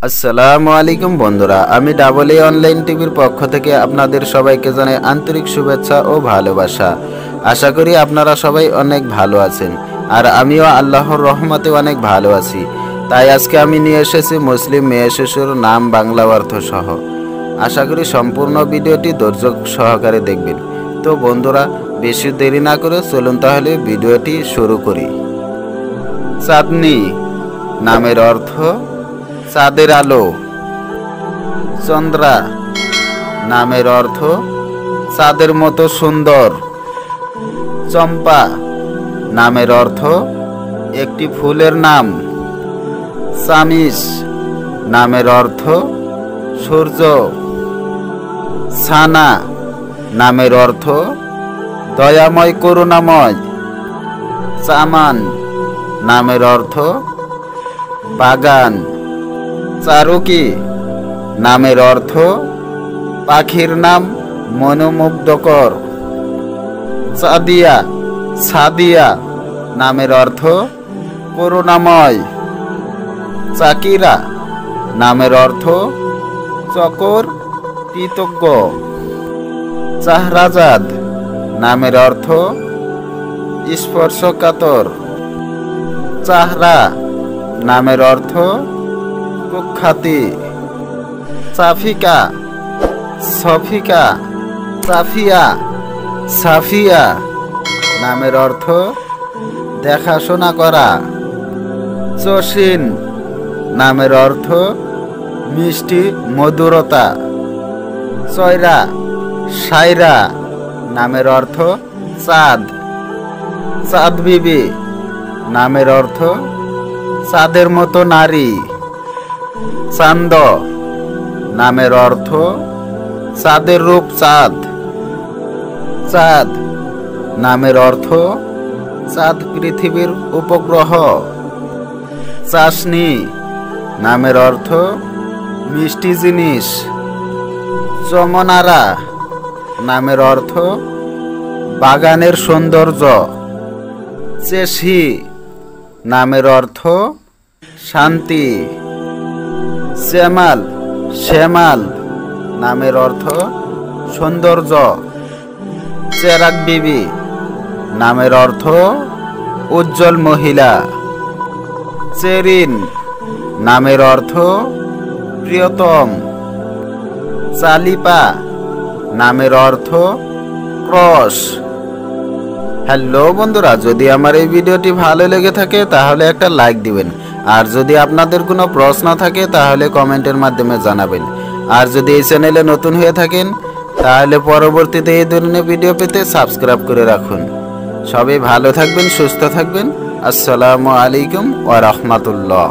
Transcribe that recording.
আসসালামু আলাইকুম বন্ধুরা, আমি ডাবল এ অনলাইন টিভির পক্ষ থেকে আপনাদের সবাইকে জানাই আন্তরিক শুভেচ্ছা ও ভালোবাসা। আশা করি আপনারা সবাই অনেক ভালো আছেন, আর আমিও আল্লাহর রহমতে অনেক ভালো আছি। তাই আজকে আমি নিয়ে এসেছি মুসলিম মেয়ে শিশুর নাম বাংলা অর্থ সহ। আশা করি সম্পূর্ণ ভিডিওটি ধৈর্য সহকারে দেখবেন। তো বন্ধুরা, বেশি দেরি না করে চলুন তাহলে ভিডিওটি শুরু করি। চাঁদনি নামের অর্থ চাঁদের আলো। চন্দ্রা নামের অর্থ চাঁদের মতো সুন্দর। চম্পা নামের অর্থ একটি ফুলের নাম। চামিস নামের অর্থ সূর্য। ছানা নামের অর্থ দয়াময় করুণাময়। চামান নামের অর্থ বাগান। চারুকি নামের অর্থ পাখির নাম মনোমুগ্ধকর। সাদিয়া নামের অর্থ করুণাময়। চাকিরা নামের অর্থ চকর কৃতজ্ঞ। চাহরাজাদ নামের অর্থ স্পর্শকাতর। চাহরা নামের অর্থ কুখ্যাতি। চাফিকা সাফিয়া নামের অর্থ দেখাশোনা করা। চশিন নামের অর্থ মিষ্টি মধুরতা। সায়রা নামের অর্থ চাঁদ বিবি নামের অর্থ চাঁদের মতো নারী। চাঁদ নামের অর্থ চাঁদের রূপ চাঁদ নামের অর্থ চাঁদ পৃথিবীর উপগ্রহ। চাশনি নামের অর্থ মিষ্টি জিনিস। চমনারা নামের অর্থ বাগানের সৌন্দর্য। চেশি নামের অর্থ শান্তি। শ্যামাল নামের অর্থ সৌন্দর্য। চেরাগ বিবি নামের অর্থ উজ্জ্বল মহিলা। চেরিন নামের অর্থ প্রিয়তম। চালিপা নামের অর্থ ক্রস। হ্যালো বন্ধুরা, যদি আমার এই ভিডিওটি ভালো লেগে থাকে তাহলে একটা লাইক দিবেন, আর যদি আপনাদের কোনো প্রশ্ন থাকে তাহলে কমেন্টের মাধ্যমে জানাবেন। আর যদি এই চ্যানেলে নতুন হয়ে থাকেন তাহলে পরবর্তীতে এই ধরনের ভিডিও পেতে সাবস্ক্রাইব করে রাখুন। সবাই ভালো থাকবেন, সুস্থ থাকবেন। আসসালামু আলাইকুম ওয়া রাহমাতুল্লাহ।